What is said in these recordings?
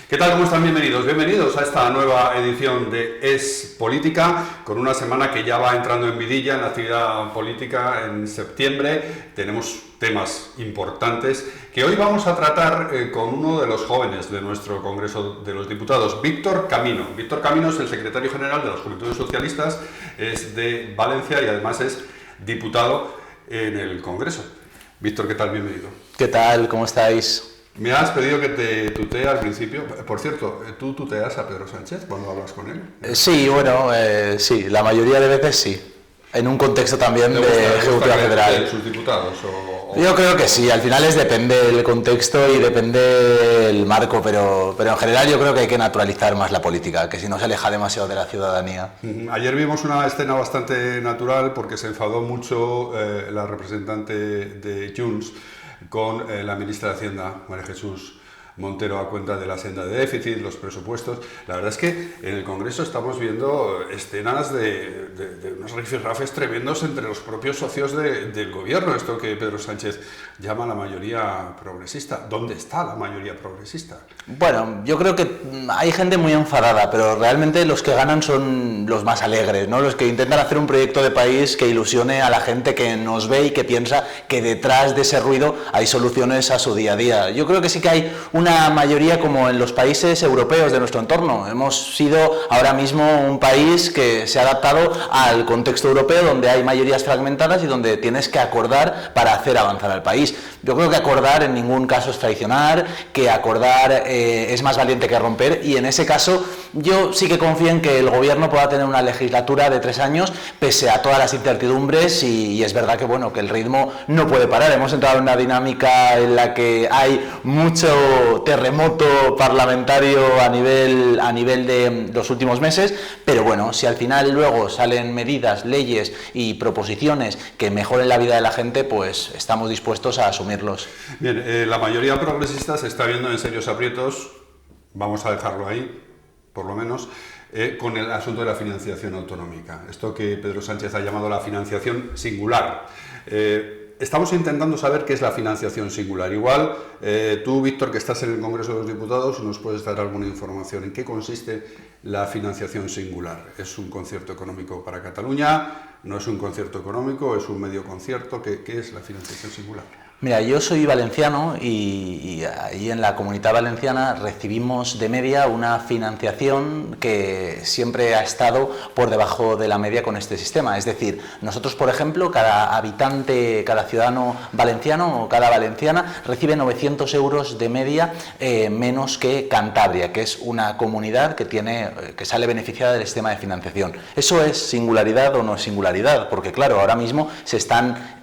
¿Qué tal? ¿Cómo están? Bienvenidos a esta nueva edición de Es Política, con una semana que ya va entrando en vidilla en la actividad política en septiembre. Tenemos temas importantes que hoy vamos a tratar con uno de los jóvenes de nuestro Congreso de los Diputados, Víctor Camino. Víctor Camino es el secretario general de las Juventudes Socialistas, es de Valencia y además es diputado en el Congreso. Víctor, ¿qué tal? Bienvenido. ¿Qué tal? ¿Cómo estáis? Me has pedido que te tutee al principio. Por cierto, ¿tú tuteas a Pedro Sánchez cuando hablas con él? Sí, bueno, sí, la mayoría de veces sí. En un contexto también de Ejecutiva Federal. ¿De sus diputados? Yo creo que sí, al final depende del contexto y depende el marco, pero en general yo creo que hay que naturalizar más la política, que si no se aleja demasiado de la ciudadanía. Ayer vimos una escena bastante natural porque se enfadó mucho la representante de Junts con la ministra de Hacienda, María Jesús Montero, a cuenta de la senda de déficit, los presupuestos. La verdad es que en el Congreso estamos viendo escenas de unos rifirrafes tremendos entre los propios socios del gobierno, esto que Pedro Sánchez llama la mayoría progresista. ¿Dónde está la mayoría progresista? Bueno, yo creo que hay gente muy enfadada, pero realmente los que ganan son los más alegres, ¿no? Los que intentan hacer un proyecto de país que ilusione a la gente que nos ve y que piensa que detrás de ese ruido hay soluciones a su día a día. Yo creo que sí que hay una mayoría como en los países europeos de nuestro entorno. Hemos sido ahora mismo un país que se ha adaptado al contexto europeo, donde hay mayorías fragmentadas y donde tienes que acordar para hacer avanzar al país. Yo creo que acordar en ningún caso es traicionar, que acordar es más valiente que romper, y en ese caso yo sí que confío en que el gobierno pueda tener una legislatura de 3 años pese a todas las incertidumbres, y es verdad que bueno, que el ritmo no puede parar. Hemos entrado en una dinámica en la que hay mucho terremoto parlamentario a nivel de los últimos meses, pero bueno, si al final luego salen medidas, leyes y proposiciones que mejoren la vida de la gente, pues estamos dispuestos a asumirlos. Bien, la mayoría progresista se está viendo en serios aprietos, vamos a dejarlo ahí, por lo menos, con el asunto de la financiación autonómica, esto que Pedro Sánchez ha llamado la financiación singular. Estamos intentando saber qué es la financiación singular. Igual, tú, Víctor, que estás en el Congreso de los Diputados, nos puedes dar alguna información. ¿En qué consiste la financiación singular? ¿Es un concierto económico para Cataluña? ¿No es un concierto económico? ¿Es un medio concierto? ¿Qué es la financiación singular? Mira, yo soy valenciano y ahí en la Comunitat Valenciana recibimos de media una financiación que siempre ha estado por debajo de la media con este sistema. Es decir, nosotros, por ejemplo, cada habitante, cada ciudadano valenciano o cada valenciana recibe 900 euros de media menos que Cantabria, que es una comunidad que sale beneficiada del sistema de financiación. ¿Eso es singularidad o no es singularidad? Porque claro, ahora mismo se están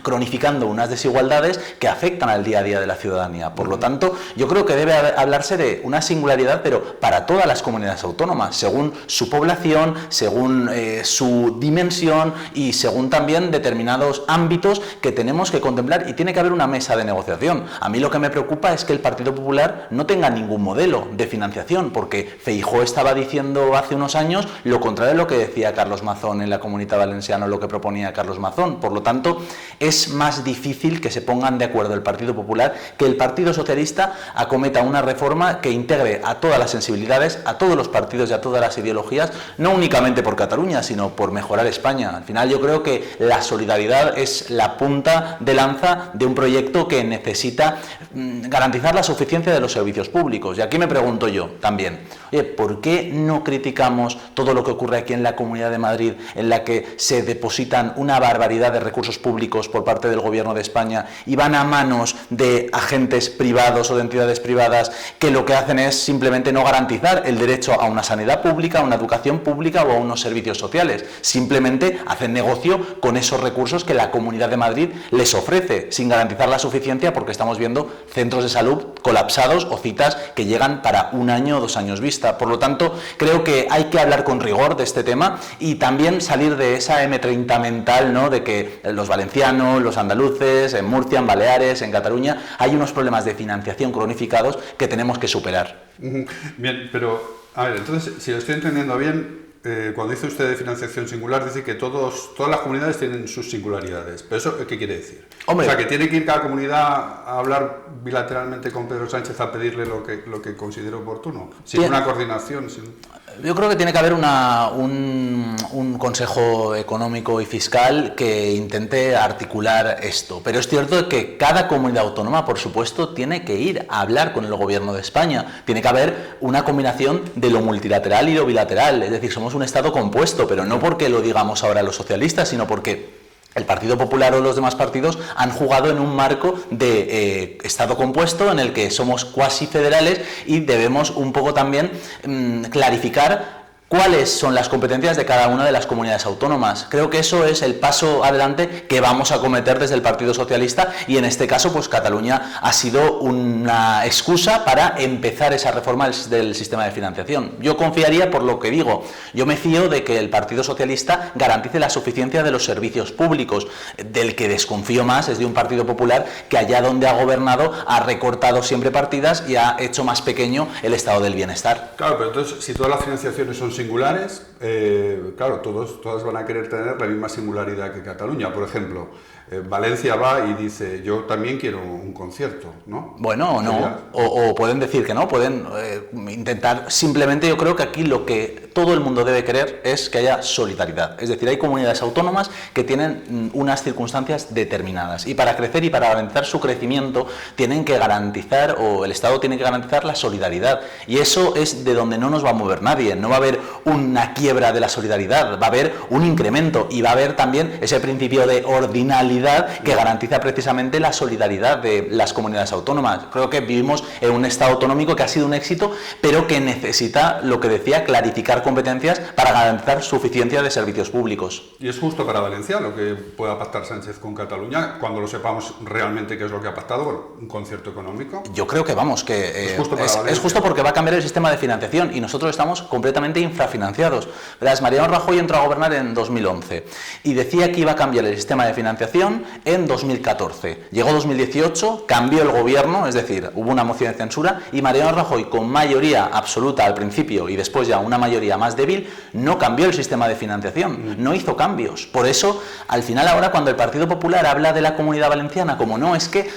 cronificando unas desigualdades que afectan al día a día de la ciudadanía. Por lo tanto, yo creo que debe hablarse de una singularidad, pero para todas las comunidades autónomas, según su población, según su dimensión y según también determinados ámbitos que tenemos que contemplar, y tiene que haber una mesa de negociación. A mí lo que me preocupa es que el Partido Popular no tenga ningún modelo de financiación, porque Feijóo estaba diciendo hace unos años lo contrario de lo que decía Carlos Mazón en la Comunitat Valenciana, lo que proponía Carlos Mazón. Por lo tanto, es más difícil que se pongan de acuerdo el Partido Popular, que el Partido Socialista acometa una reforma que integre a todas las sensibilidades, a todos los partidos y a todas las ideologías, no únicamente por Cataluña, sino por mejorar España. Al final yo creo que la solidaridad es la punta de lanza de un proyecto que necesita garantizar la suficiencia de los servicios públicos. Y aquí me pregunto yo también, oye, ¿por qué no criticamos todo lo que ocurre aquí en la Comunidad de Madrid, en la que se depositan una barbaridad de recursos públicos por parte del Gobierno de España y van a manos de agentes privados o de entidades privadas que lo que hacen es simplemente no garantizar el derecho a una sanidad pública, a una educación pública o a unos servicios sociales? Simplemente hacen negocio con esos recursos que la Comunidad de Madrid les ofrece, sin garantizar la suficiencia, porque estamos viendo centros de salud colapsados o citas que llegan para 1 año o 2 años vista. Por lo tanto, creo que hay que hablar con rigor de este tema y también salir de esa M30 mental, ¿no?, de que los valencianos, los andaluces, en Murcia, en Baleares, en Cataluña, hay unos problemas de financiación cronificados que tenemos que superar. Bien, pero, a ver, entonces, si lo estoy entendiendo bien, cuando dice usted de financiación singular, dice que todas las comunidades tienen sus singularidades. ¿Pero eso qué quiere decir? Hombre, o sea, que tiene que ir cada comunidad a hablar bilateralmente con Pedro Sánchez a pedirle lo que considere oportuno, sin una coordinación. Yo creo que tiene que haber un Consejo Económico y Fiscal que intente articular esto. Pero es cierto que cada comunidad autónoma, por supuesto, tiene que ir a hablar con el Gobierno de España. Tiene que haber una combinación de lo multilateral y lo bilateral. Es decir, somos un Estado compuesto, pero no porque lo digamos ahora los socialistas, sino porque el Partido Popular o los demás partidos han jugado en un marco de Estado compuesto en el que somos cuasi federales y debemos un poco también clarificar cuáles son las competencias de cada una de las comunidades autónomas. Creo que eso es el paso adelante que vamos a cometer desde el Partido Socialista y en este caso pues Cataluña ha sido una excusa para empezar esa reforma del sistema de financiación. Yo confiaría, por lo que digo, yo me fío de que el Partido Socialista garantice la suficiencia de los servicios públicos. Del que desconfío más es de un Partido Popular que allá donde ha gobernado ha recortado siempre partidas y ha hecho más pequeño el estado del bienestar. Claro, pero entonces si todas las financiaciones son singulares, claro, todas van a querer tener la misma singularidad que Cataluña. Por ejemplo, Valencia va y dice, yo también quiero un concierto, ¿no? Bueno, o no, o pueden decir que no, pueden intentar, simplemente yo creo que aquí lo que todo el mundo debe querer es que haya solidaridad. Es decir, hay comunidades autónomas que tienen unas circunstancias determinadas y para crecer y para garantizar su crecimiento tienen que garantizar, o el Estado tiene que garantizar la solidaridad. Y eso es de donde no nos va a mover nadie. No va a haber una quiebra de la solidaridad, va a haber un incremento y va a haber también ese principio de ordinalidad que garantiza precisamente la solidaridad de las comunidades autónomas. Creo que vivimos en un Estado autonómico que ha sido un éxito, pero que necesita, lo que decía, clarificar competencias para garantizar suficiencia de servicios públicos. ¿Y es justo para Valencia lo que pueda pactar Sánchez con Cataluña, cuando lo sepamos realmente qué es lo que ha pactado, bueno, un concierto económico? Yo creo que vamos, que es justo porque va a cambiar el sistema de financiación y nosotros estamos completamente infrafinanciados. Verás, Mariano Rajoy entró a gobernar en 2011 y decía que iba a cambiar el sistema de financiación en 2014. Llegó 2018, cambió el gobierno, es decir, hubo una moción de censura y Mariano Rajoy, con mayoría absoluta al principio y después ya una mayoría más débil, no cambió el sistema de financiación, no hizo cambios. Por eso, al final ahora cuando el Partido Popular habla de la Comunidad Valenciana como no, es que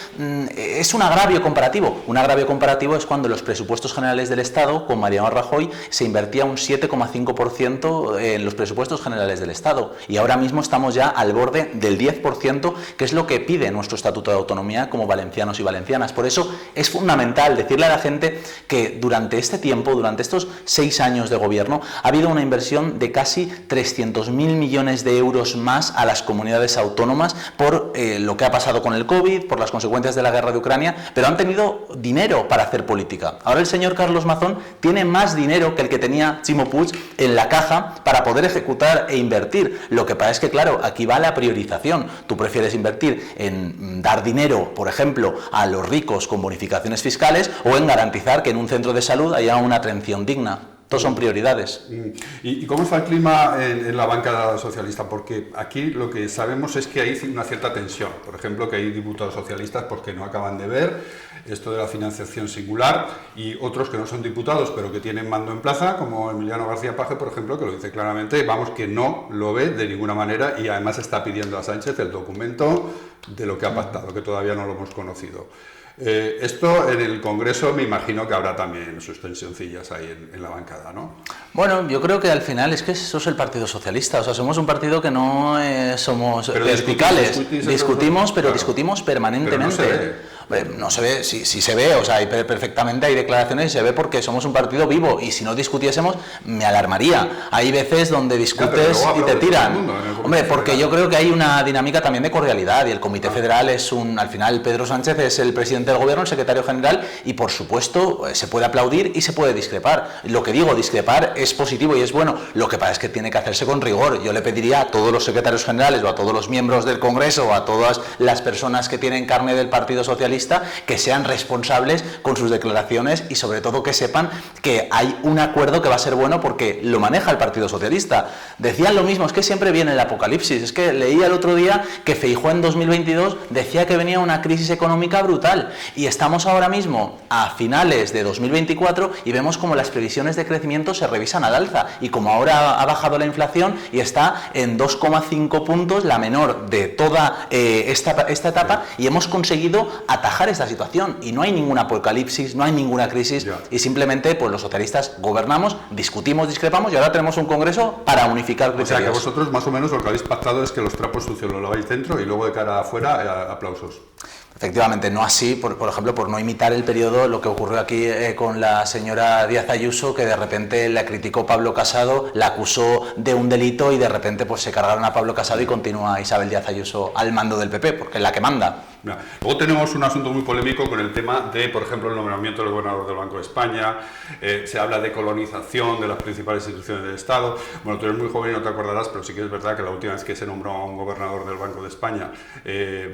es un agravio comparativo. Un agravio comparativo es cuando los presupuestos generales del Estado, con Mariano Rajoy, se invertía un 7,5% en los presupuestos generales del Estado y ahora mismo estamos ya al borde del 10%, que es lo que pide nuestro Estatuto de Autonomía como valencianos y valencianas. Por eso es fundamental decirle a la gente que durante este tiempo, durante estos 6 años de gobierno, ha habido una inversión de casi 300.000 millones de euros más a las comunidades autónomas por lo que ha pasado con el COVID, por las consecuencias de la guerra de Ucrania, pero han tenido dinero para hacer política. Ahora el señor Carlos Mazón tiene más dinero que el que tenía Ximo Puig en la caja para poder ejecutar e invertir. Lo que pasa es que, claro, aquí va la priorización. Tú prefieres invertir en dar dinero, por ejemplo, a los ricos con bonificaciones fiscales o en garantizar que en un centro de salud haya una atención digna. Todos son prioridades. ¿Y cómo está el clima en la bancada socialista? Porque aquí lo que sabemos es que hay una cierta tensión. Por ejemplo, que hay diputados socialistas pues, que no acaban de ver esto de la financiación singular y otros que no son diputados pero que tienen mando en plaza, como Emiliano García Paje, por ejemplo, que lo dice claramente, vamos, que no lo ve de ninguna manera y además está pidiendo a Sánchez el documento de lo que ha pactado, que todavía no lo hemos conocido. Esto en el Congreso me imagino que habrá también sus tensioncillas ahí en la bancada, ¿no? Bueno, yo creo que al final es que eso es el Partido Socialista, o sea, somos un partido que no somos verticales, discutimos, pero claro, discutimos permanentemente. Pero no se ve. No se ve, sí se ve, o sea, perfectamente hay declaraciones y se ve porque somos un partido vivo y si no discutiésemos me alarmaría. Hay veces donde discutes y te tiran. Hombre, porque yo creo que hay una dinámica también de cordialidad y el Comité Federal es al final Pedro Sánchez es el presidente del Gobierno, el secretario general y por supuesto se puede aplaudir y se puede discrepar. Lo que digo, discrepar es positivo y es bueno, lo que pasa es que tiene que hacerse con rigor. Yo le pediría a todos los secretarios generales o a todos los miembros del Congreso o a todas las personas que tienen carne del Partido Socialista Socialista que sean responsables con sus declaraciones y sobre todo que sepan que hay un acuerdo que va a ser bueno porque lo maneja el Partido Socialista. Decían lo mismo, es que siempre viene el apocalipsis. Es que leía el otro día que Feijóo en 2022 decía que venía una crisis económica brutal y estamos ahora mismo a finales de 2024 y vemos como las previsiones de crecimiento se revisan al alza y como ahora ha bajado la inflación y está en 2,5 puntos, la menor de toda esta etapa, y hemos conseguido atajar esta situación y no hay ningún apocalipsis, no hay ninguna crisis y simplemente pues los socialistas gobernamos, discutimos, discrepamos y ahora tenemos un congreso para unificar criterios. O sea que vosotros más o menos lo que habéis pactado es que los trapos sucios los laváis dentro y luego de cara afuera aplausos. Efectivamente, no así, por ejemplo, por no imitar el periodo, lo que ocurrió aquí con la señora Díaz Ayuso, que de repente la criticó Pablo Casado, la acusó de un delito y de repente pues se cargaron a Pablo Casado y continúa Isabel Díaz Ayuso al mando del PP, porque es la que manda. Luego tenemos un asunto muy polémico con el tema de, por ejemplo, el nombramiento del gobernador del Banco de España. Se habla de colonización de las principales instituciones del Estado. Bueno, tú eres muy joven y no te acordarás, pero sí que es verdad que la última vez que se nombró a un gobernador del Banco de España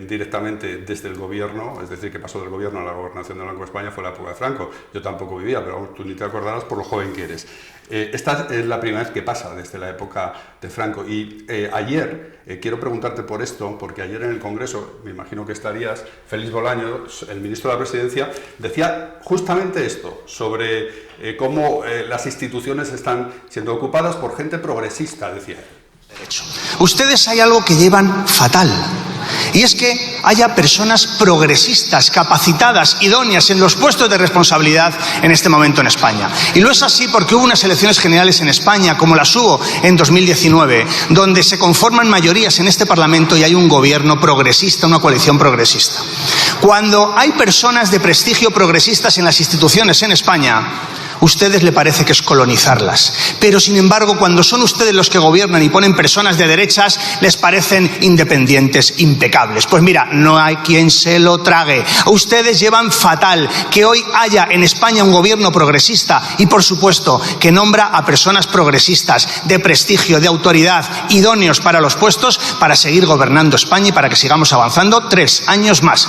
directamente desde el gobierno, es decir, que pasó del gobierno a la gobernación del Banco de España, fue la época de Franco. Yo tampoco vivía, pero tú ni te acordarás por lo joven que eres. Esta es la primera vez que pasa desde la época de Franco. Y ayer, quiero preguntarte por esto, porque ayer en el Congreso, me imagino que estarías, Félix Bolaños, el ministro de la Presidencia, decía justamente esto, sobre cómo las instituciones están siendo ocupadas por gente progresista, decía él. Ustedes hay algo que llevan fatal, y es que haya personas progresistas, capacitadas, idóneas en los puestos de responsabilidad en este momento en España. Y no es así porque hubo unas elecciones generales en España, como las hubo en 2019, donde se conforman mayorías en este Parlamento y hay un gobierno progresista, una coalición progresista. Cuando hay personas de prestigio progresistas en las instituciones en España, ustedes le parece que es colonizarlas. Pero, sin embargo, cuando son ustedes los que gobiernan y ponen personas de derechas, les parecen independientes, impecables. Pues mira, no hay quien se lo trague. Ustedes llevan fatal que hoy haya en España un gobierno progresista y, por supuesto, que nombra a personas progresistas de prestigio, de autoridad, idóneos para los puestos, para seguir gobernando España y para que sigamos avanzando 3 años más.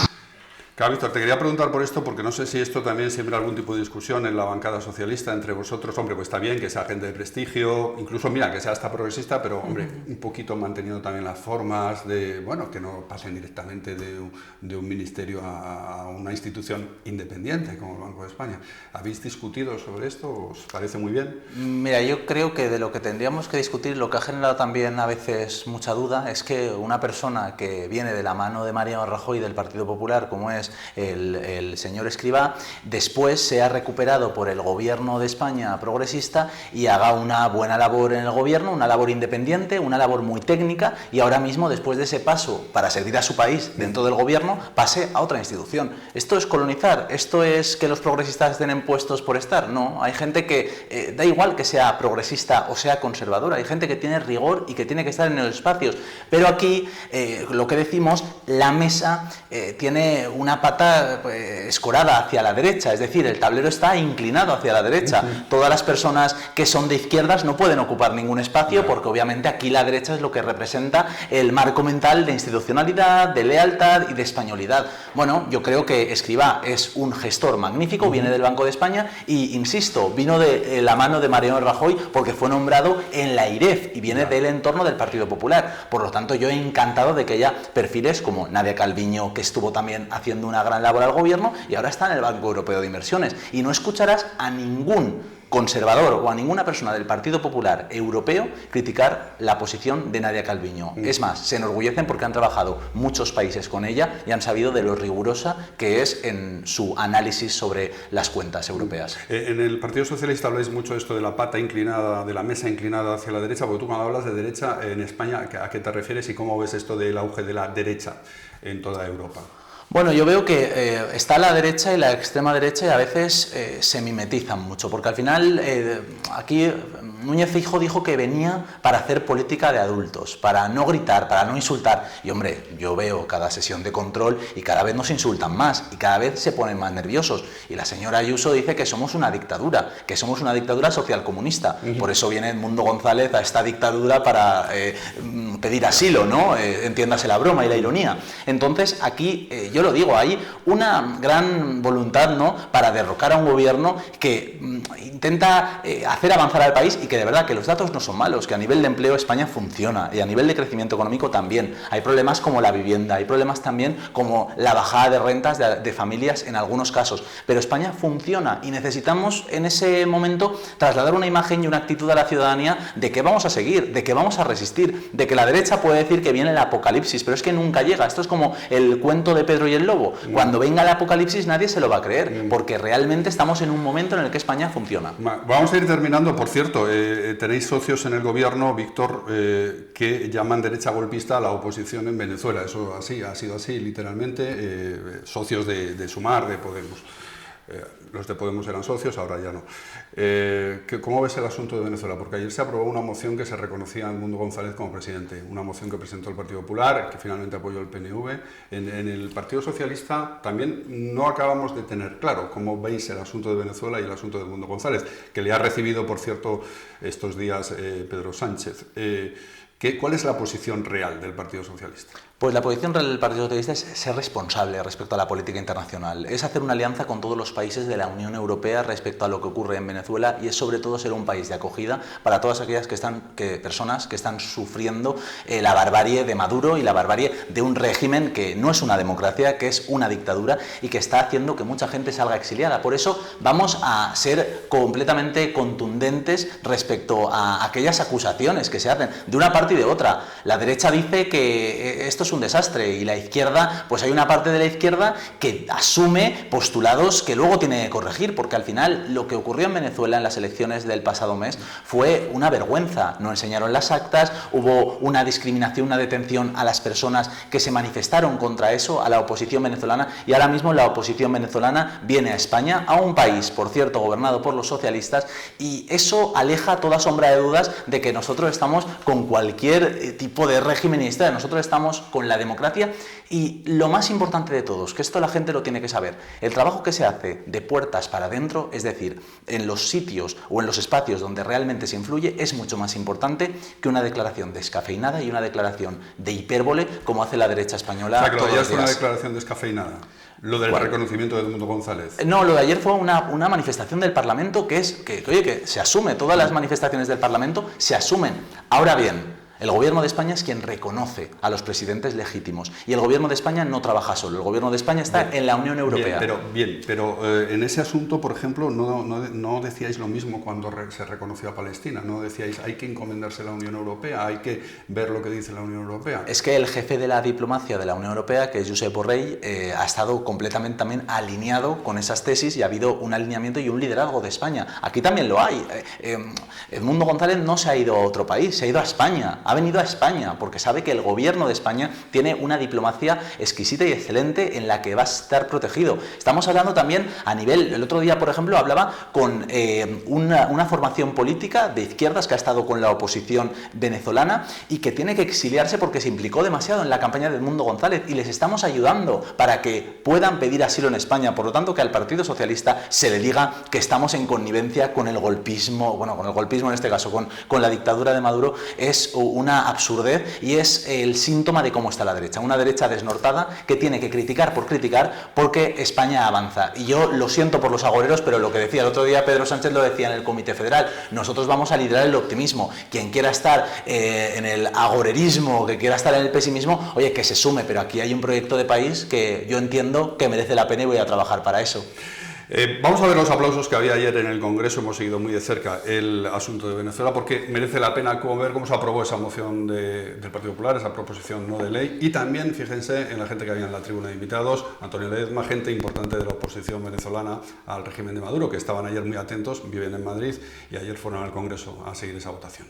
Claro, Víctor, te quería preguntar por esto, porque no sé si esto también siembra algún tipo de discusión en la bancada socialista entre vosotros. Hombre, pues está bien que sea gente de prestigio, incluso, mira, que sea hasta progresista, pero, hombre, un poquito manteniendo también las formas de, bueno, que no pasen directamente de un ministerio a una institución independiente como el Banco de España. ¿Habéis discutido sobre esto? ¿Os parece muy bien? Mira, yo creo que de lo que tendríamos que discutir, lo que ha generado también a veces mucha duda, es que una persona que viene de la mano de Mariano Rajoy del Partido Popular, como es el señor Escrivá, después sea recuperado por el gobierno de España progresista y haga una buena labor en el gobierno, una labor independiente, una labor muy técnica, y ahora mismo, después de ese paso para servir a su país dentro del gobierno, pase a otra institución. ¿Esto es colonizar? ¿Esto es que los progresistas estén en puestos por estar? No, hay gente que da igual que sea progresista o sea conservadora, hay gente que tiene rigor y que tiene que estar en los espacios, pero aquí lo que decimos, la mesa tiene una pata escorada hacia la derecha, es decir, el tablero está inclinado hacia la derecha. Todas las personas que son de izquierdas no pueden ocupar ningún espacio, porque obviamente aquí la derecha es lo que representa el marco mental de institucionalidad, de lealtad y de españolidad. Bueno, yo creo que Escrivá es un gestor magnífico, viene del Banco de España y, insisto, vino de la mano de Mariano Rajoy porque fue nombrado en la IREF y viene del entorno del Partido Popular. Por lo tanto, yo he encantado de que haya perfiles como Nadia Calviño, que estuvo también haciendo una gran labor al gobierno y ahora está en el Banco Europeo de Inversiones. Y no escucharás a ningún conservador o a ninguna persona del Partido Popular Europeo criticar la posición de Nadia Calviño. Es más, se enorgullecen porque han trabajado muchos países con ella y han sabido de lo rigurosa que es en su análisis sobre las cuentas europeas. En el Partido Socialista habláis mucho de esto de la pata inclinada, de la mesa inclinada hacia la derecha, porque tú cuando hablas de derecha en España, ¿a qué te refieres y cómo ves esto del auge de la derecha en toda Europa? Bueno, yo veo que está la derecha y la extrema derecha y a veces se mimetizan mucho, porque al final aquí Núñez Feijóo dijo que venía para hacer política de adultos, para no gritar, para no insultar. Y hombre, yo veo cada sesión de control y cada vez nos insultan más y cada vez se ponen más nerviosos. Y la señora Ayuso dice que somos una dictadura, que somos una dictadura socialcomunista. Por eso viene Edmundo González a esta dictadura para pedir asilo, ¿no? Entiéndase la broma y la ironía. Entonces, aquí yo yo lo digo, hay una gran voluntad, ¿no?, para derrocar a un gobierno que intenta hacer avanzar al país y que de verdad que los datos no son malos, que a nivel de empleo España funciona y a nivel de crecimiento económico también. Hay problemas como la vivienda, hay problemas también como la bajada de rentas de familias en algunos casos, pero España funciona y necesitamos en ese momento trasladar una imagen y una actitud a la ciudadanía de que vamos a seguir, de que vamos a resistir, de que la derecha puede decir que viene el apocalipsis, pero es que nunca llega. Esto es como el cuento de Pedro y el Lobo. Cuando venga el apocalipsis nadie se lo va a creer, porque realmente estamos en un momento en el que España funciona. Vamos a ir terminando. Por cierto, tenéis socios en el gobierno, Víctor, que llaman derecha golpista a la oposición en Venezuela. Eso así, ha sido así, literalmente. Socios de Sumar, de Podemos. Los de Podemos eran socios, ahora ya no. ¿Cómo ves el asunto de Venezuela? Porque ayer se aprobó una moción que se reconocía a Edmundo González como presidente, una moción que presentó el Partido Popular, que finalmente apoyó el PNV. En el Partido Socialista también no acabamos de tener claro cómo veis el asunto de Venezuela y el asunto de Edmundo González, que le ha recibido, por cierto, estos días Pedro Sánchez. ¿Cuál es la posición real del Partido Socialista? Pues la posición real del Partido Socialista es ser responsable respecto a la política internacional, es hacer una alianza con todos los países de la Unión Europea respecto a lo que ocurre en Venezuela y es sobre todo ser un país de acogida para todas aquellas personas que están sufriendo la barbarie de Maduro y la barbarie de un régimen que no es una democracia, que es una dictadura y que está haciendo que mucha gente salga exiliada. Por eso vamos a ser completamente contundentes respecto a aquellas acusaciones que se hacen de una parte y de otra. La derecha dice que esto es un desastre y la izquierda, pues hay una parte de la izquierda que asume postulados que luego tiene que corregir, porque al final lo que ocurrió en Venezuela en las elecciones del pasado mes fue una vergüenza. No enseñaron las actas, hubo una discriminación, una detención a las personas que se manifestaron contra eso, a la oposición venezolana, y ahora mismo la oposición venezolana viene a España, a un país, por cierto, gobernado por los socialistas, y eso aleja toda sombra de dudas de que nosotros estamos con cualquier tipo de régimen islamista, nosotros estamos con la democracia y lo más importante de todos, que esto la gente lo tiene que saber, el trabajo que se hace de puertas para adentro, es decir, en los sitios o en los espacios donde realmente se influye, es mucho más importante que una declaración descafeinada y una declaración de hipérbole como hace la derecha española. O sea, que lo de ayer fue una declaración descafeinada. Lo del reconocimiento de Edmundo González. No, lo de ayer fue una manifestación del Parlamento que se asume, todas las manifestaciones del Parlamento se asumen. Ahora bien, el Gobierno de España es quien reconoce a los presidentes legítimos y el Gobierno de España no trabaja solo, el Gobierno de España está en la Unión Europea. Pero en ese asunto, por ejemplo, no decíais lo mismo cuando se reconoció a Palestina, no decíais hay que encomendarse a la Unión Europea, hay que ver lo que dice la Unión Europea. Es que el jefe de la diplomacia de la Unión Europea, que es Josep Borrell, ha estado completamente también alineado con esas tesis y ha habido un alineamiento y un liderazgo de España. Aquí también lo hay. Edmundo González no se ha ido a otro país, se ha ido a España. Ha venido a España porque sabe que el gobierno de España tiene una diplomacia exquisita y excelente en la que va a estar protegido. Estamos hablando también a nivel, el otro día, por ejemplo, hablaba con una formación política de izquierdas que ha estado con la oposición venezolana y que tiene que exiliarse porque se implicó demasiado en la campaña de Edmundo González y les estamos ayudando para que puedan pedir asilo en España. Por lo tanto, que al Partido Socialista se le diga que estamos en connivencia con el golpismo, bueno, con el golpismo en este caso, con la dictadura de Maduro, es una absurdez y es el síntoma de cómo está la derecha, una derecha desnortada que tiene que criticar porque España avanza. Y yo lo siento por los agoreros, pero lo que decía el otro día Pedro Sánchez lo decía en el Comité Federal, nosotros vamos a liderar el optimismo, quien quiera estar en el agorerismo, que quiera estar en el pesimismo, oye, que se sume, pero aquí hay un proyecto de país que yo entiendo que merece la pena y voy a trabajar para eso. Vamos a ver los aplausos que había ayer en el Congreso. Hemos seguido muy de cerca el asunto de Venezuela porque merece la pena ver cómo se aprobó esa moción del Partido Popular, esa proposición no de ley. Y también, fíjense en la gente que había en la tribuna de invitados, Antonio Ledezma, gente importante de la oposición venezolana al régimen de Maduro, que estaban ayer muy atentos, viven en Madrid y ayer fueron al Congreso a seguir esa votación.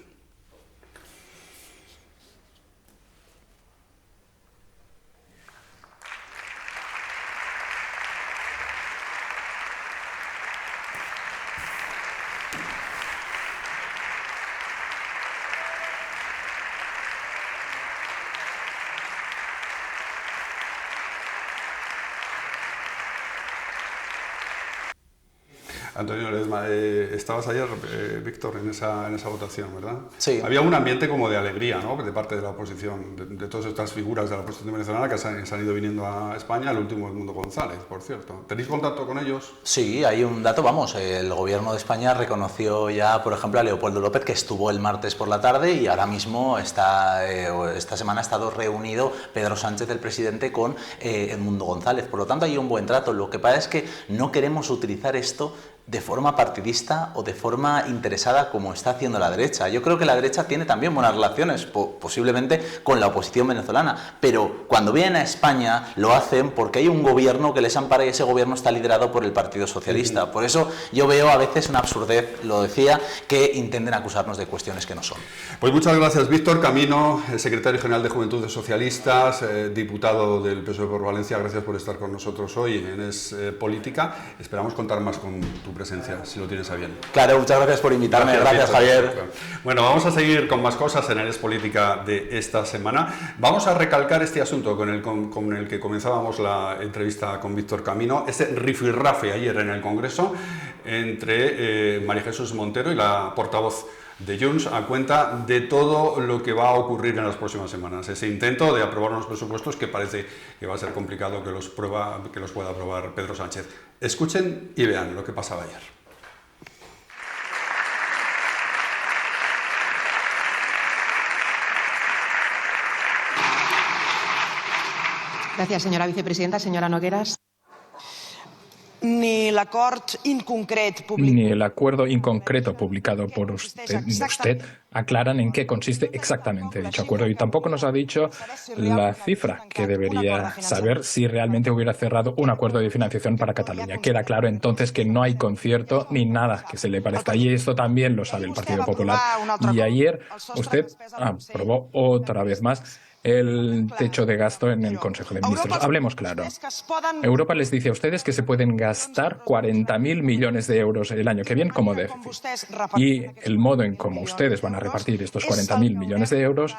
Antonio Ledesma, estabas ayer, Víctor, en esa votación, ¿verdad? Sí. Había un ambiente como de alegría, ¿no?, de parte de la oposición, de todas estas figuras de la oposición venezolana que se han ido viniendo a España, el último Edmundo González, por cierto. ¿Tenéis contacto con ellos? Sí, hay un dato, vamos, el gobierno de España reconoció ya, por ejemplo, a Leopoldo López, que estuvo el martes por la tarde, y ahora mismo esta semana ha estado reunido Pedro Sánchez, el presidente, con Edmundo González. Por lo tanto, hay un buen trato. Lo que pasa es que no queremos utilizar esto de forma partidista o de forma interesada como está haciendo la derecha. Yo creo que la derecha tiene también buenas relaciones, posiblemente con la oposición venezolana, pero cuando vienen a España lo hacen porque hay un gobierno que les ampara y ese gobierno está liderado por el Partido Socialista. Por eso yo veo a veces una absurdez, lo decía, que intenten acusarnos de cuestiones que no son. Pues muchas gracias, Víctor Camino, secretario general de Juventudes Socialistas, diputado del PSOE por Valencia. Gracias por estar con nosotros hoy en Es Política. Esperamos contar más con tu presencia, si lo tienes a bien. Claro, muchas gracias por invitarme. Gracias, Javier. Bueno, vamos a seguir con más cosas en Es Política de esta semana. Vamos a recalcar este asunto con el que comenzábamos la entrevista con Víctor Camino, ese rifirrafe ayer en el Congreso entre María Jesús Montero y la portavoz de Junts, a cuenta de todo lo que va a ocurrir en las próximas semanas. Ese intento de aprobar unos presupuestos que parece que va a ser complicado que los pueda aprobar Pedro Sánchez. Escuchen y vean lo que pasaba ayer. Gracias, señora vicepresidenta. Señora Nogueras. Ni el acuerdo inconcreto publicado por usted aclaran en qué consiste exactamente dicho acuerdo, y tampoco nos ha dicho la cifra que debería saber si realmente hubiera cerrado un acuerdo de financiación para Cataluña. Queda claro entonces que no hay concierto ni nada que se le parezca, y esto también lo sabe el Partido Popular. Y ayer usted aprobó otra vez más el techo de gasto en el Consejo de Ministros. Hablemos claro. Europa les dice a ustedes que se pueden gastar 40.000 millones de euros el año que viene como déficit. Y el modo en cómo ustedes van a repartir estos 40.000 millones de euros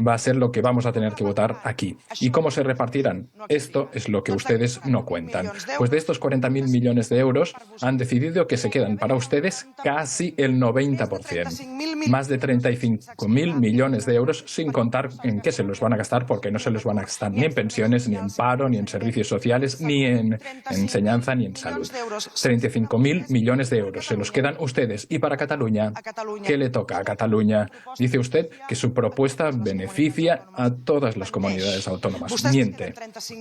va a ser lo que vamos a tener que votar aquí. ¿Y cómo se repartirán? Esto es lo que ustedes no cuentan. Pues de estos 40.000 millones de euros han decidido que se quedan para ustedes casi el 90%. Más de 35.000 millones de euros, sin contar en qué se los van a gastar, porque no se los van a gastar ni en pensiones, ni en paro, ni en servicios sociales, ni en enseñanza, ni en salud. 35.000 millones de euros se los quedan ustedes. Y para Cataluña, ¿qué le toca a Cataluña? Dice usted que su propuesta beneficia a todas las comunidades autónomas. Miente.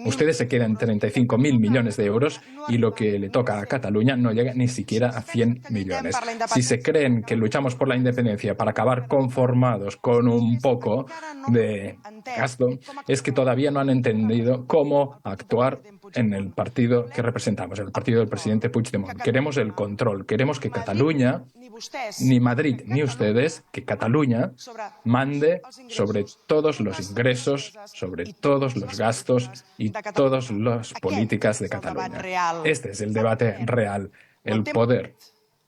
Ustedes se quedan 35.000 millones de euros y lo que le toca a Cataluña no llega ni siquiera a 100 millones. Si se creen que luchamos por la independencia para acabar conformados con un poco de gasto, es que todavía no han entendido cómo actuar en el partido que representamos, el partido del presidente Puigdemont. Queremos el control, queremos que Cataluña, ni Madrid ni ustedes, que Cataluña mande sobre todos los ingresos, sobre todos los gastos y todas las políticas de Cataluña. Este es el debate real, el poder.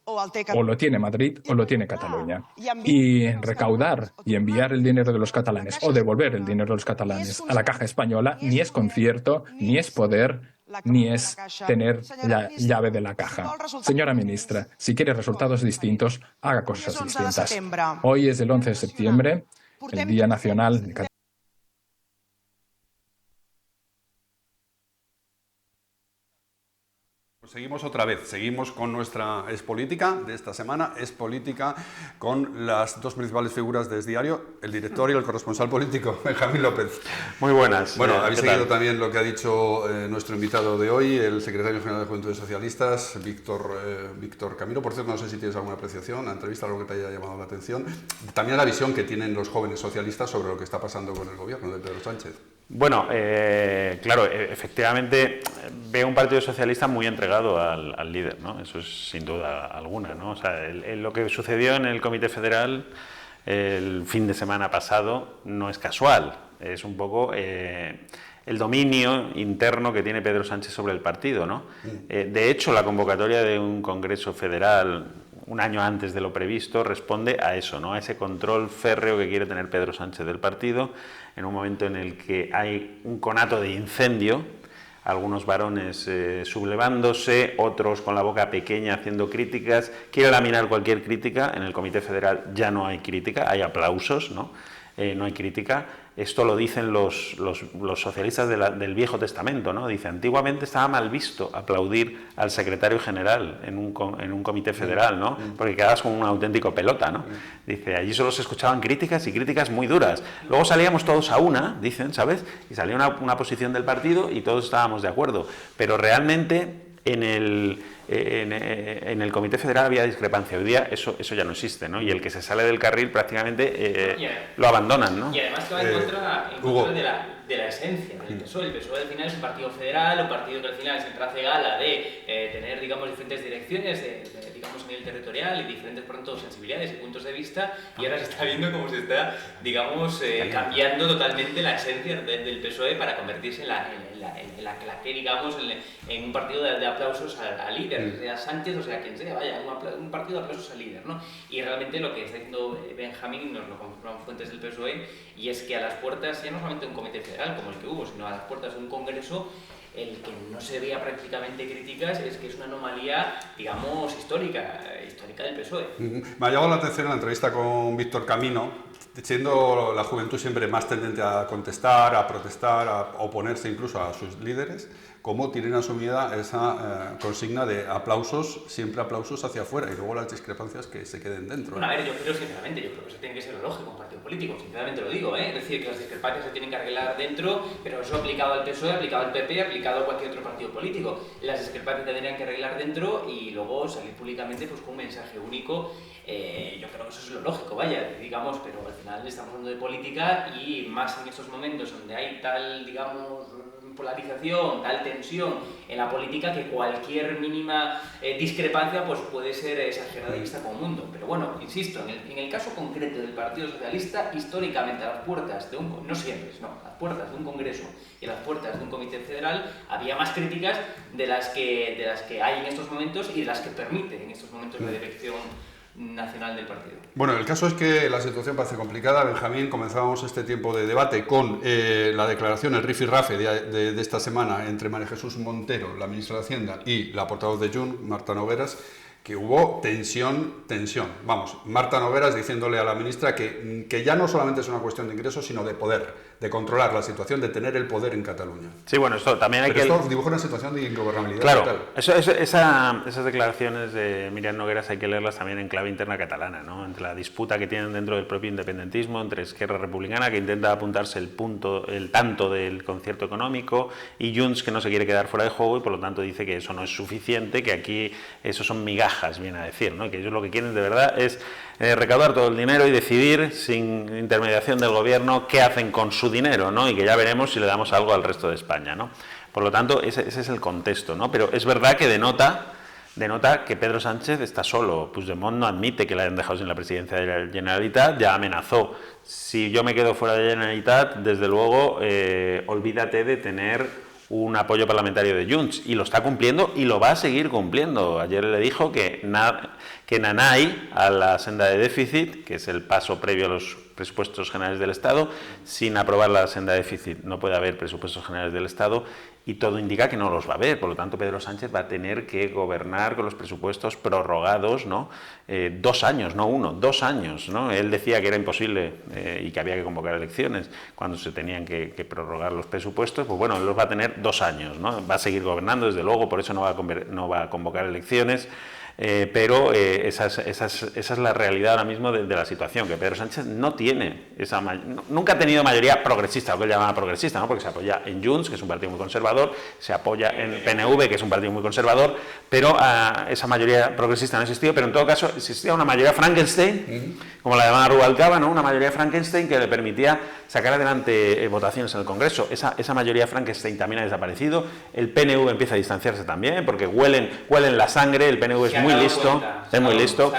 O lo tiene Madrid o lo tiene Cataluña. Y recaudar y enviar el dinero de los catalanes o devolver el dinero de los catalanes a la caja española ni es concierto, ni es poder, ni es tener la llave de la caja. Señora ministra, si quiere resultados distintos, haga cosas distintas. Hoy es el 11 de septiembre, el Día Nacional de Cataluña. Seguimos otra vez, seguimos con nuestra Es Política de esta semana, Es Política con las dos principales figuras de Es Diario, el director y el corresponsal político, Benjamín López. Muy buenas. Bueno, habéis seguido también lo que ha dicho nuestro invitado de hoy, el secretario general de Juventudes Socialistas, Víctor Camino. Por cierto, no sé si tienes alguna apreciación, la entrevista, algo que te haya llamado la atención. También la visión que tienen los jóvenes socialistas sobre lo que está pasando con el gobierno de Pedro Sánchez. Bueno, claro, efectivamente veo un partido socialista muy entregado al líder, ¿no? Eso es sin duda alguna, ¿no? O sea, lo que sucedió en el Comité Federal el fin de semana pasado no es casual, es un poco el dominio interno que tiene Pedro Sánchez sobre el partido, ¿no? De hecho, la convocatoria de un Congreso Federal un año antes de lo previsto responde a eso, ¿no? A ese control férreo que quiere tener Pedro Sánchez del partido en un momento en el que hay un conato de incendio algunos varones sublevándose, otros con la boca pequeña haciendo críticas. Quiere laminar cualquier crítica. En el Comité Federal ya no hay crítica, hay aplausos, ¿no? No hay crítica. Esto lo dicen los socialistas del Viejo Testamento, ¿no? Dice, antiguamente estaba mal visto aplaudir al secretario general en un comité federal, ¿no? Porque quedabas como un auténtico pelota, ¿no? Dice, allí solo se escuchaban críticas y críticas muy duras. Luego salíamos todos a una, dicen, ¿sabes? Y salía una posición del partido y todos estábamos de acuerdo. Pero realmente en el Comité Federal había discrepancia. Hoy día eso ya no existe, ¿no? Y el que se sale del carril prácticamente lo abandonan, ¿no? Y además que va en contra de la esencia del PSOE. El PSOE al final es un partido federal, un partido que al final siempre hace gala de tener, digamos, diferentes direcciones, digamos, a nivel territorial y diferentes, por tanto, sensibilidades y puntos de vista, y ahora se está viendo cómo se está, digamos, cambiando totalmente la esencia del PSOE para convertirse en la que, digamos, en un partido de aplausos al líder, sea Sánchez o sea quien sea, vaya, un partido de aplausos al líder, ¿no? Y realmente lo que está diciendo Benjamín, nos lo confirman fuentes del PSOE, y es que a las puertas, ya no solamente un comité federal como el que hubo, sino a las puertas de un congreso, el que no se vea prácticamente críticas es que es una anomalía, digamos, histórica del PSOE. Me ha llamado la atención la entrevista con Víctor Camino, siendo la juventud siempre más tendente a contestar, a protestar, a oponerse incluso a sus líderes, cómo tienen asumida esa consigna de aplausos, siempre aplausos hacia afuera, y luego las discrepancias que se queden dentro. Bueno, a ver, yo creo que eso tiene que ser lo lógico, un partido político, sinceramente lo digo, ¿eh? Es decir, que las discrepancias se tienen que arreglar dentro, pero eso aplicado al PSOE, aplicado al PP, aplicado a cualquier otro partido político. Las discrepancias se tendrían que arreglar dentro y luego salir públicamente pues con un mensaje único. Yo creo que eso es lo lógico, vaya, digamos, pero al final estamos hablando de política y más en estos momentos donde hay tal, digamos, polarización, tal tensión en la política, que cualquier mínima discrepancia pues puede ser exagerada y vista como un mundo. Pero bueno, insisto, en el caso concreto del Partido Socialista, históricamente a las puertas de un, no siempre, no, a las puertas de un congreso y a las puertas de un comité federal había más críticas de las que hay en estos momentos y de las que permite en estos momentos la dirección nacional del partido. Bueno, el caso es que la situación parece complicada. Benjamín, comenzábamos este tiempo de debate con la declaración, el rifirrafe de esta semana entre María Jesús Montero, la ministra de Hacienda, y la portavoz de Junts, Marta Nogueras, que hubo tensión. Vamos, Marta Nogueras diciéndole a la ministra que ya no solamente es una cuestión de ingresos, sino de poder, de controlar la situación, de tener el poder en Cataluña. Sí, bueno, esto también hay Pero esto dibuja una situación de ingobernabilidad claro, total. Esas declaraciones de Miriam Nogueras hay que leerlas también en clave interna catalana, ¿no? Entre la disputa que tienen dentro del propio independentismo, entre Esquerra Republicana, que intenta apuntarse el tanto del concierto económico, y Junts, que no se quiere quedar fuera de juego y por lo tanto dice que eso no es suficiente, que aquí eso son migajas, viene a decir, ¿no? Que ellos lo que quieren de verdad es recaudar todo el dinero y decidir sin intermediación del gobierno qué hacen con su dinero, ¿no? Y que ya veremos si le damos algo al resto de España, ¿no? Por lo tanto, ese es el contexto, ¿no? Pero es verdad que denota que Pedro Sánchez está solo. Puigdemont no admite que le hayan dejado sin la presidencia de la Generalitat, ya amenazó: si yo me quedo fuera de la Generalitat, desde luego olvídate de tener un apoyo parlamentario de Junts, y lo está cumpliendo y lo va a seguir cumpliendo. Ayer le dijo que nanay a la senda de déficit, que es el paso previo a los presupuestos generales del Estado. Sin aprobar la senda de déficit no puede haber presupuestos generales del Estado, y todo indica que no los va a haber. Por lo tanto, Pedro Sánchez va a tener que gobernar con los presupuestos prorrogados, ¿no? 2 años, no 1, 2 años, ¿no? Él decía que era imposible y que había que convocar elecciones cuando se tenían que prorrogar los presupuestos. Pues bueno, él los va a tener 2 años, ¿no? Va a seguir gobernando, desde luego, por eso no va a convocar elecciones. Pero esa es la realidad ahora mismo de la situación, que Pedro Sánchez no tiene nunca ha tenido mayoría progresista, lo que él llamaba progresista, ¿no? Porque se apoya en Junts, que es un partido muy conservador, se apoya en PNV, que es un partido muy conservador, pero esa mayoría progresista no ha existido. Pero en todo caso existía una mayoría Frankenstein, como la llamaba Rubalcaba, ¿no? Una mayoría Frankenstein que le permitía sacar adelante votaciones en el Congreso. Esa mayoría Frankenstein también ha desaparecido. El PNV empieza a distanciarse también, porque huelen la sangre. El PNV es muy listo, es muy listo.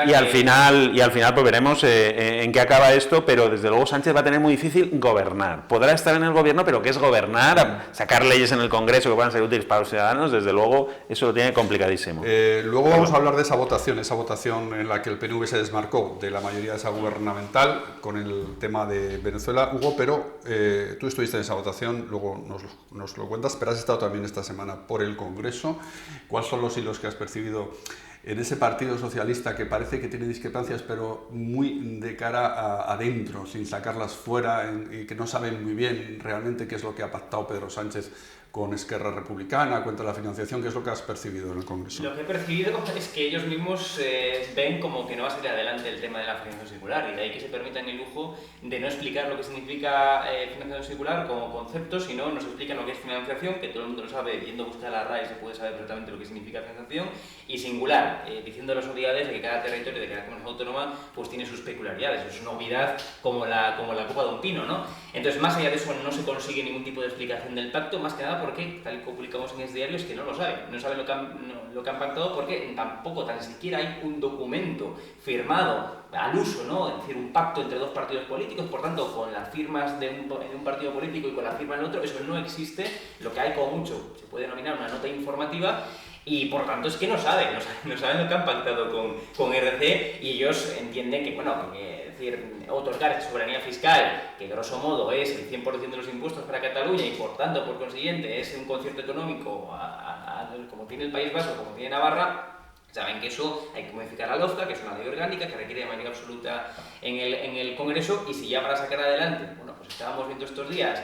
Y al final pues veremos en qué acaba esto, pero desde luego Sánchez va a tener muy difícil gobernar. Podrá estar en el gobierno, pero ¿qué es gobernar? Sacar leyes en el Congreso que puedan ser útiles para los ciudadanos, desde luego eso lo tiene complicadísimo. Luego vamos a hablar de esa votación en la que el PNV se desmarcó de la mayoría de esa gubernamental con el tema de Venezuela, Hugo, pero tú estuviste en esa votación, luego nos lo cuentas, pero has estado también esta semana por el Congreso. ¿Cuáles son los hilos que has percibido en ese Partido Socialista que parece que tiene discrepancias, pero muy de cara adentro, sin sacarlas fuera, y que no saben muy bien realmente qué es lo que ha pactado Pedro Sánchez con Esquerra Republicana, cuenta la financiación? ¿Qué es lo que has percibido en el Congreso? Lo que he percibido es que ellos mismos ven como que no va a salir adelante el tema de la financiación circular, y de ahí que se permitan el lujo de no explicar lo que significa financiación circular como concepto, sino nos explican lo que es financiación, que todo el mundo lo sabe, yendo a buscar la RAE se puede saber perfectamente lo que significa financiación, y singular, diciendo las obviedades de que cada territorio, de cada comunidad autónoma, pues tiene sus peculiaridades. Es una obviedad como la copa de un pino, ¿no? Entonces, más allá de eso, no se consigue ningún tipo de explicación del pacto, más que nada porque, tal y como publicamos en este diario, es que no lo saben lo que han pactado, porque tampoco, tan siquiera hay un documento firmado al uso, ¿no? Es decir, un pacto entre dos partidos políticos, por tanto, con las firmas de un partido político y con la firma del otro, eso no existe. Lo que hay, como mucho, se puede denominar una nota informativa, y por tanto es que no saben lo que han pactado con RC, y ellos entienden que, bueno, es decir, otorgar esa soberanía fiscal, que grosso modo es el 100% de los impuestos para Cataluña, y por tanto, por consiguiente, es un concierto económico como tiene el País Vasco, como tiene Navarra. Saben que eso hay que modificar la LOFCA, que es una ley orgánica que requiere de mayoría absoluta en el Congreso, y si ya para sacar adelante, bueno, pues estábamos viendo estos días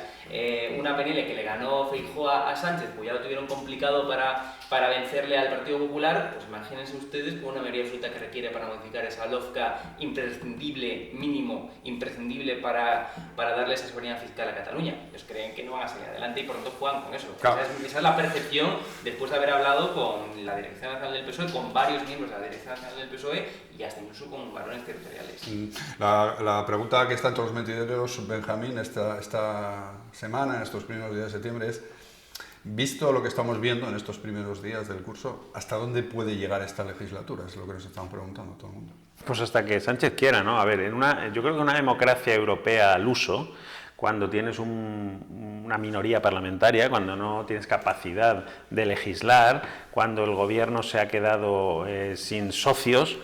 una PNL que le ganó Feijóo a Sánchez, pues ya lo tuvieron complicado para vencerle al Partido Popular, pues imagínense ustedes con una mayoría absoluta que requiere para modificar esa LOFCA imprescindible, mínimo, imprescindible para darle esa soberanía fiscal a Cataluña. Ellos creen que no van a salir adelante y por lo tanto juegan con eso. Claro. Esa es la percepción después de haber hablado con la Dirección Nacional del PSOE, con varios miembros de la Dirección Nacional del PSOE y hasta incluso con varones territoriales. La pregunta que está en todos los mentideros, Benjamín, esta semana, en estos primeros días de septiembre, es: visto lo que estamos viendo en estos primeros días del curso, ¿hasta dónde puede llegar esta legislatura? Es lo que nos estamos preguntando todo el mundo. Pues hasta que Sánchez quiera, ¿no? A ver, yo creo que una democracia europea al uso, cuando tienes una minoría parlamentaria, cuando no tienes capacidad de legislar, cuando el gobierno se ha quedado sin socios,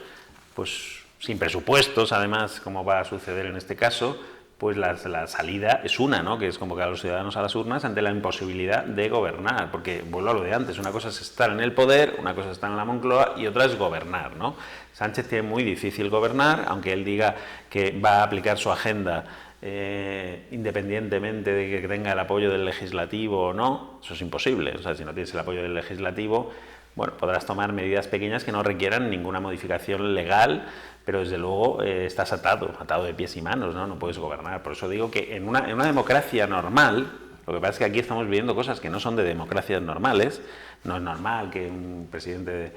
pues sin presupuestos, además, como va a suceder en este caso, pues la salida es una, ¿no? Que es convocar a los ciudadanos a las urnas ante la imposibilidad de gobernar, porque vuelvo a lo de antes, una cosa es estar en el poder, una cosa es estar en la Moncloa y otra es gobernar, ¿no? Sánchez tiene muy difícil gobernar, aunque él diga que va a aplicar su agenda independientemente de que tenga el apoyo del legislativo o no. Eso es imposible. O sea, si no tienes el apoyo del legislativo, bueno, podrás tomar medidas pequeñas que no requieran ninguna modificación legal, pero desde luego estás atado de pies y manos, ¿no? No puedes gobernar. Por eso digo que en una democracia normal, lo que pasa es que aquí estamos viviendo cosas que no son de democracias normales. No es normal que un presidente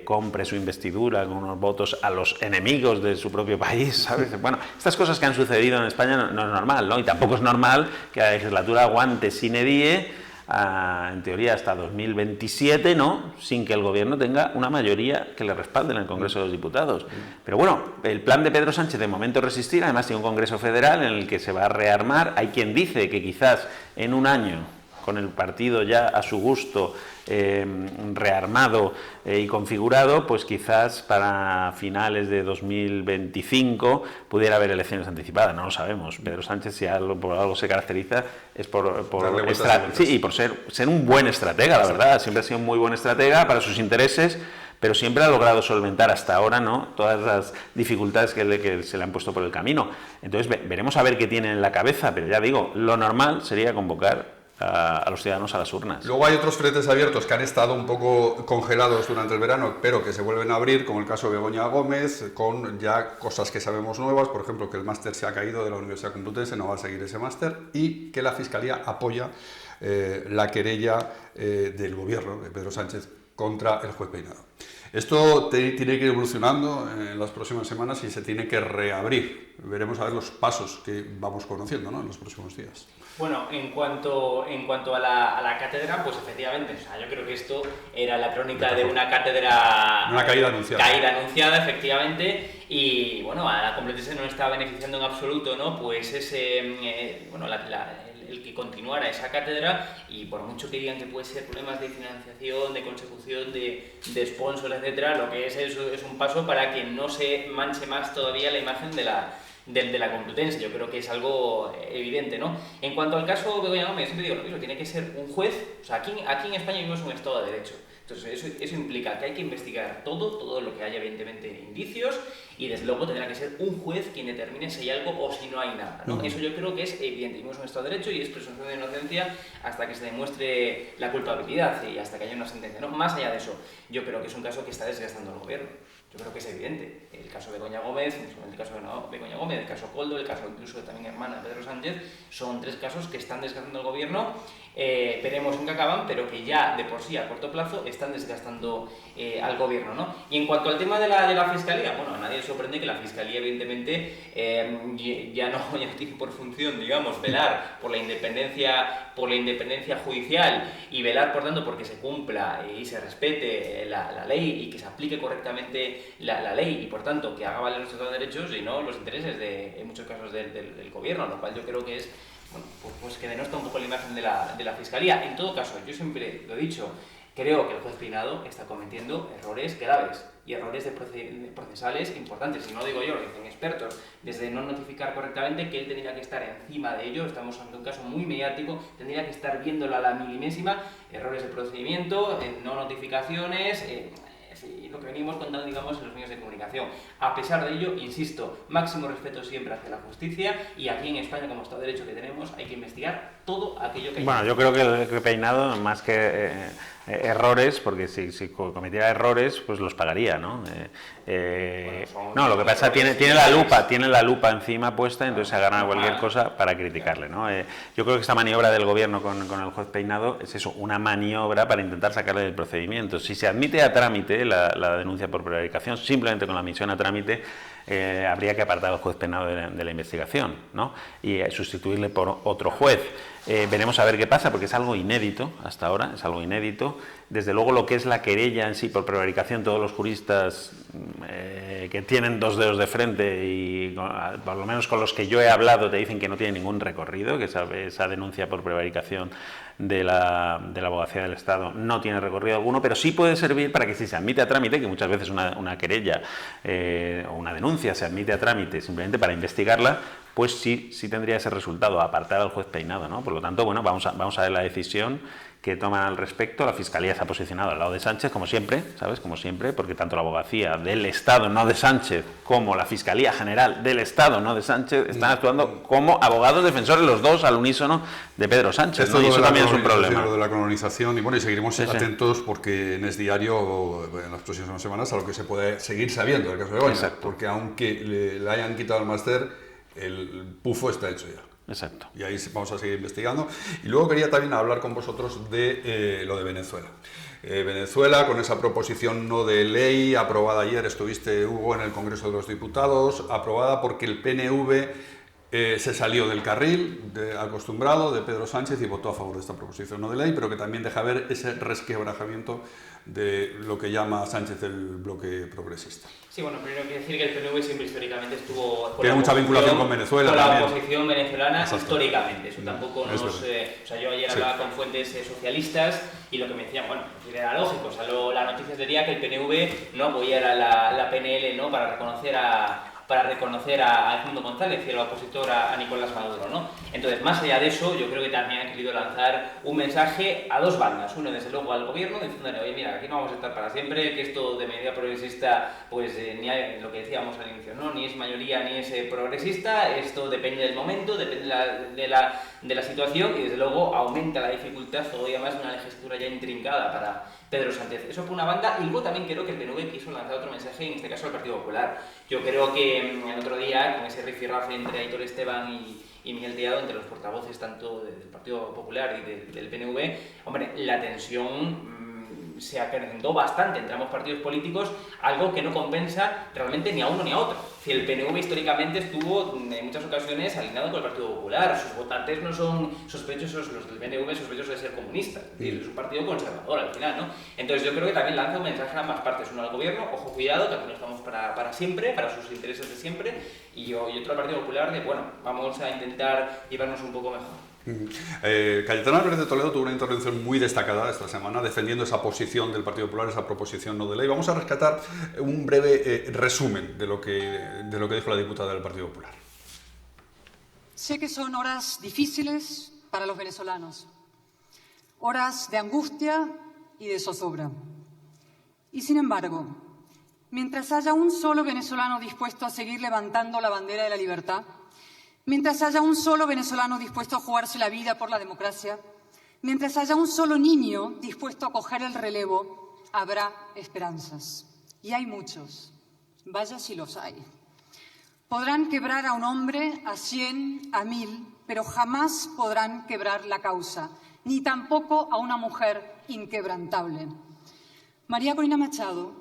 compre su investidura con unos votos a los enemigos de su propio país, ¿sabes? Bueno, estas cosas que han sucedido en España no es normal, ¿no? Y tampoco es normal que la legislatura aguante sine die, en teoría hasta 2027, ¿no? Sin que el gobierno tenga una mayoría que le respalde en el Congreso de los Diputados. Pero bueno, el plan de Pedro Sánchez de momento es resistir, además tiene un Congreso federal en el que se va a rearmar. Hay quien dice que quizás en un año, con el partido ya a su gusto, rearmado y configurado, pues quizás para finales de 2025 pudiera haber elecciones anticipadas, no lo sabemos. Pedro Sánchez, si por algo se caracteriza, es por ser un buen estratega, la verdad. Siempre ha sido un muy buen estratega para sus intereses, pero siempre ha logrado solventar hasta ahora, ¿no?, todas las dificultades que se le han puesto por el camino. Entonces veremos a ver qué tiene en la cabeza, pero ya digo, lo normal sería convocar a los ciudadanos a las urnas. Luego hay otros frentes abiertos que han estado un poco congelados durante el verano, pero que se vuelven a abrir, como el caso de Begoña Gómez, con ya cosas que sabemos nuevas, por ejemplo, que el máster se ha caído de la Universidad Complutense, no va a seguir ese máster, y que la Fiscalía apoya la querella del gobierno de Pedro Sánchez contra el juez Peinado. Esto tiene que ir evolucionando en las próximas semanas y se tiene que reabrir. Veremos a ver los pasos que vamos conociendo, ¿no?, en los próximos días. Bueno, en cuanto a la cátedra, pues efectivamente, o sea, yo creo que esto era la crónica de una cátedra... Una caída anunciada. Caída anunciada, efectivamente, y bueno, a la Complutense no está beneficiando en absoluto, ¿no?, pues ese, bueno, el que continuara esa cátedra, y por mucho que digan que puede ser problemas de financiación, de consecución, de sponsors, etcétera, lo que es un paso para que no se manche más todavía la imagen de la Complutense. Yo creo que es algo evidente, ¿no? En cuanto al caso Begoña Gómez, siempre digo lo mismo, tiene que ser un juez, o sea, aquí en España vivimos un Estado de Derecho. Entonces, eso implica que hay que investigar todo lo que haya, evidentemente, indicios, y desde luego tendrá que ser un juez quien determine si hay algo o si no hay nada, ¿no? Eso yo creo que es evidente. Vivimos un Estado de Derecho y es presunción de inocencia hasta que se demuestre la culpabilidad y hasta que haya una sentencia, ¿no? Más allá de eso, yo creo que es un caso que está desgastando al gobierno. Yo creo que es evidente. El caso de Begoña Gómez, el caso de Begoña Gómez, el caso Koldo, el caso incluso también hermana de Pedro Sánchez, son 3 casos que están desgastando al gobierno. Veremos en qué acaban, pero que ya de por sí a corto plazo están desgastando al gobierno, ¿no? Y en cuanto al tema de la Fiscalía, bueno, a nadie le sorprende que la Fiscalía, evidentemente, ya no tiene por función, digamos, velar por la independencia judicial y velar, por tanto, porque se cumpla y se respete la ley y que se aplique correctamente la ley y, por tanto, que haga valer los Estados de derechos y no los intereses, en muchos casos, del gobierno, lo cual yo creo que es, bueno, pues que denota un poco la imagen de la Fiscalía. En todo caso, yo siempre lo he dicho, creo que el juez Peinado está cometiendo errores graves y errores procesales importantes, y no lo digo yo, lo dicen expertos, desde no notificar correctamente, que él tendría que estar encima de ello. Estamos ante un caso muy mediático, tendría que estar viéndolo a la milimésima, errores de procedimiento, no notificaciones, y lo que venimos contando, digamos, en los medios de comunicación. A pesar de ello, insisto, máximo respeto siempre hacia la justicia, y aquí en España, como Estado de Derecho que tenemos, hay que investigar todo aquello que hay. Bueno, yo creo que el Peinado, más que errores, porque si cometiera errores, pues los pagaría, ¿no? No, lo que pasa es que tiene la lupa encima puesta, entonces se agarra a cualquier cosa para criticarle, ¿no? Yo creo que esta maniobra del gobierno con el juez Peinado es eso, una maniobra para intentar sacarle del procedimiento. Si se admite a trámite la denuncia por prevaricación, simplemente con la admisión a trámite, habría que apartar al juez Peinado de la investigación, ¿no?, y sustituirle por otro juez. Veremos a ver qué pasa, porque es algo inédito hasta ahora, es algo inédito. Desde luego, lo que es la querella en sí por prevaricación, todos los juristas que tienen 2 dedos de frente, y por lo menos con los que yo he hablado, te dicen que no tiene ningún recorrido, que esa denuncia por prevaricación de la Abogacía del Estado no tiene recorrido alguno, pero sí puede servir para que, si se admite a trámite, que muchas veces una querella o una denuncia se admite a trámite simplemente para investigarla, pues sí tendría ese resultado, apartar al juez Peinado, ¿no? Por lo tanto, bueno, vamos a ver la decisión que toman al respecto. La Fiscalía se ha posicionado al lado de Sánchez, como siempre, ¿sabes? Como siempre, porque tanto la Abogacía del Estado, no de Sánchez, como la Fiscalía General del Estado, no de Sánchez, están actuando como abogados defensores, los dos al unísono de Pedro Sánchez, ¿no? Y eso también es un problema. Lo de la colonización, y bueno, y seguiremos atentos, porque en Es Diario, en las próximas semanas, a lo que se puede seguir sabiendo del caso de Begoña, porque aunque le hayan quitado el máster, el pufo está hecho ya. Exacto. Y ahí vamos a seguir investigando. Y luego quería también hablar con vosotros de lo de Venezuela. Venezuela, con esa proposición no de ley aprobada ayer, estuviste, Hugo, en el Congreso de los Diputados, aprobada porque el PNV se salió del carril acostumbrado de Pedro Sánchez y votó a favor de esta proposición no de ley, pero que también deja ver ese resquebrajamiento de lo que llama Sánchez el bloque progresista. Sí, bueno, primero quiero decir que el PNV siempre históricamente estuvo... Tiene mucha vinculación con Venezuela con también. la oposición venezolana. Exacto. Históricamente. Eso tampoco nos... o sea, yo ayer hablaba con fuentes socialistas y lo que me decían, bueno, era lógico. O sea, la noticia sería que el PNV no apoyara la PNL, ¿no?, para reconocer a Edmundo González, el opositor a Nicolás Maduro, ¿no? Entonces, más allá de eso, yo creo que también han querido lanzar un mensaje a 2 bandas. Uno, desde luego, al gobierno, diciéndole, oye, mira, aquí no vamos a estar para siempre, que esto de medida progresista, pues ni hay, lo que decíamos al inicio, ¿no?, ni es mayoría ni es progresista, esto depende del momento, depende de la situación, y desde luego aumenta la dificultad todavía más de una legislatura ya intrincada para Pedro Sánchez. Eso por una banda, y luego también creo que el PNV quiso lanzar otro mensaje, en este caso al Partido Popular. Yo creo que el otro día, con ese rifirrafe entre Aitor Esteban y Miguel Tellado, entre los portavoces tanto del Partido Popular y del PNV, hombre, la tensión se acrecentó bastante entre ambos partidos políticos, algo que no compensa realmente ni a uno ni a otro. Si el PNV históricamente estuvo en muchas ocasiones alineado con el Partido Popular, sus votantes no son sospechosos, los del PNV sospechosos de ser comunistas, es decir, es un partido conservador al final, ¿no? Entonces yo creo que también lanza un mensaje a ambas partes, uno al gobierno, ojo cuidado, que aquí no estamos para siempre, para sus intereses de siempre, y otro al Partido Popular de, bueno, vamos a intentar llevarnos un poco mejor. Cayetano Álvarez de Toledo tuvo una intervención muy destacada esta semana defendiendo esa posición del Partido Popular, esa proposición no de ley. Vamos a rescatar un breve resumen de lo que dijo la diputada del Partido Popular. Sé que son horas difíciles para los venezolanos, horas de angustia y de zozobra. Y sin embargo, mientras haya un solo venezolano dispuesto a seguir levantando la bandera de la libertad, mientras haya un solo venezolano dispuesto a jugarse la vida por la democracia, mientras haya un solo niño dispuesto a coger el relevo, habrá esperanzas. Y hay muchos. Vaya si los hay. Podrán quebrar a un hombre, a 100, a 1000, pero jamás podrán quebrar la causa, ni tampoco a una mujer inquebrantable. María Corina Machado,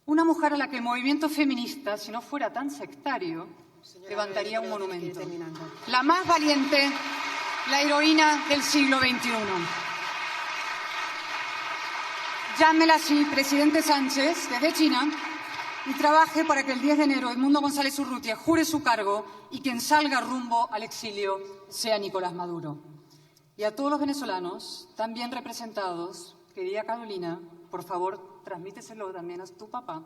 una mujer a la que el movimiento feminista, si no fuera tan sectario, levantaría un monumento. La más valiente, la heroína del siglo XXI. Llámela así, presidente Sánchez, desde China, y trabaje para que el 10 de enero Edmundo González Urrutia jure su cargo y quien salga rumbo al exilio sea Nicolás Maduro. Y a todos los venezolanos, también representados, querida Carolina, por favor, transmíteselo también a tu papá,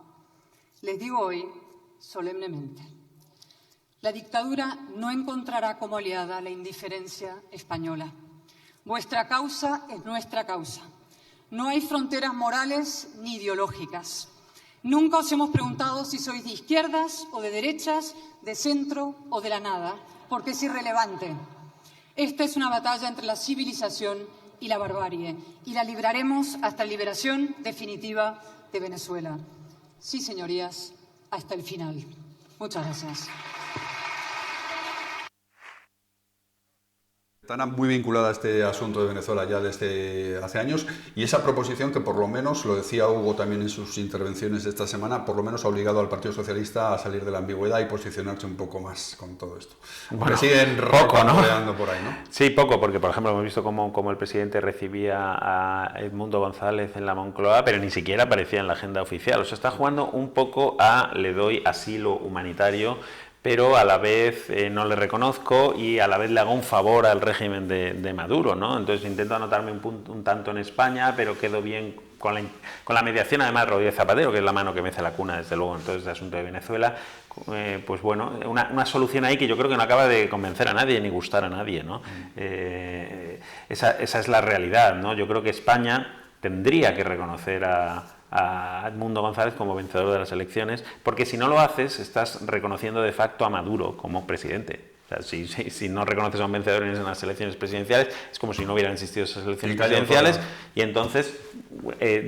les digo hoy, solemnemente, la dictadura no encontrará como aliada la indiferencia española. Vuestra causa es nuestra causa. No hay fronteras morales ni ideológicas. Nunca os hemos preguntado si sois de izquierdas o de derechas, de centro o de la nada, porque es irrelevante. Esta es una batalla entre la civilización y la barbarie, y la libraremos hasta la liberación definitiva de Venezuela. Sí, señorías, hasta el final. Muchas gracias. Está muy vinculada a este asunto de Venezuela ya desde hace años, y esa proposición que por lo menos, lo decía Hugo también en sus intervenciones de esta semana, por lo menos ha obligado al Partido Socialista a salir de la ambigüedad y posicionarse un poco más con todo esto. Bueno, siguen poco, ¿no? Por ahí, ¿no? Sí, poco, porque por ejemplo hemos visto cómo el presidente recibía a Edmundo González en la Moncloa, pero ni siquiera aparecía en la agenda oficial. O sea, está jugando un poco a le doy asilo humanitario, pero a la vez no le reconozco y a la vez le hago un favor al régimen de Maduro, ¿no? Entonces intento anotarme un tanto en España, pero quedo bien con la mediación, además, de Rodríguez Zapatero, que es la mano que mece la cuna, desde luego, en todo este asunto de Venezuela. Pues bueno, una solución ahí que yo creo que no acaba de convencer a nadie ni gustar a nadie, ¿no? Esa es la realidad, ¿no? Yo creo que España tendría que reconocer a Edmundo González como vencedor de las elecciones, porque si no lo haces, estás reconociendo de facto a Maduro como presidente. O sea, si no reconoces a un vencedor en las elecciones presidenciales, es como si no hubieran existido esas elecciones presidenciales, y entonces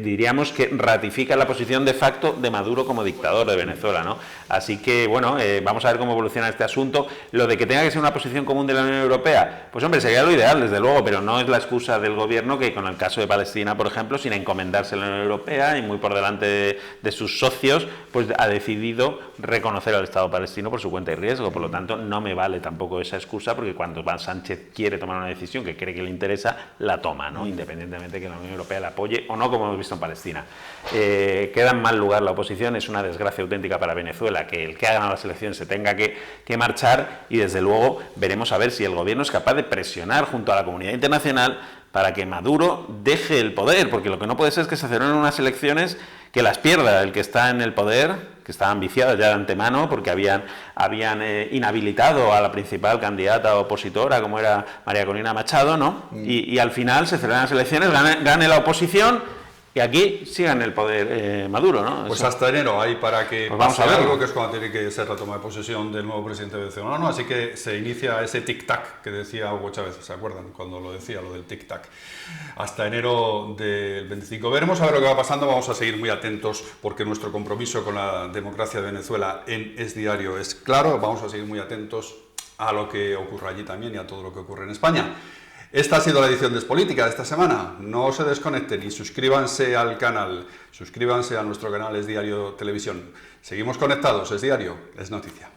diríamos que ratifica la posición de facto de Maduro como dictador de Venezuela, ¿no? Así que, bueno, vamos a ver cómo evoluciona este asunto. Lo de que tenga que ser una posición común de la Unión Europea, pues hombre, sería lo ideal, desde luego, pero no es la excusa del gobierno que con el caso de Palestina, por ejemplo, sin encomendarse a la Unión Europea y muy por delante de sus socios, pues ha decidido reconocer al Estado palestino por su cuenta y riesgo. Por lo tanto, no me vale tampoco esa excusa, porque cuando Sánchez quiere tomar una decisión que cree que le interesa, la toma, ¿no? Independientemente de que la Unión Europea la apoye o no, como hemos visto en Palestina. Queda en mal lugar la oposición, es una desgracia auténtica para Venezuela que el que ha ganado las elecciones se tenga que marchar, y desde luego veremos a ver si el gobierno es capaz de presionar junto a la comunidad internacional para que Maduro deje el poder, porque lo que no puede ser es que se celebren unas elecciones que las pierda el que está en el poder, que estaban viciadas ya de antemano porque habían inhabilitado a la principal candidata opositora, como era María Corina Machado, ¿no? Y al final se celebran las elecciones, gane la oposición, y aquí sigan el poder Maduro, ¿no? Pues hasta enero hay para que pues vamos a ver algo, que es cuando tiene que ser la toma de posesión del nuevo presidente venezolano, así que se inicia ese tic-tac que decía Hugo Chávez, ¿se acuerdan? Cuando lo decía, lo del tic-tac. Hasta enero del 25. Veremos a ver lo que va pasando, vamos a seguir muy atentos porque nuestro compromiso con la democracia de Venezuela en Es Diario es claro, vamos a seguir muy atentos a lo que ocurra allí también y a todo lo que ocurre en España. Esta ha sido la edición de Expolítica de esta semana. No se desconecten y suscríbanse al canal. Suscríbanse a nuestro canal Es Diario Televisión. Seguimos conectados, Es Diario, es noticia.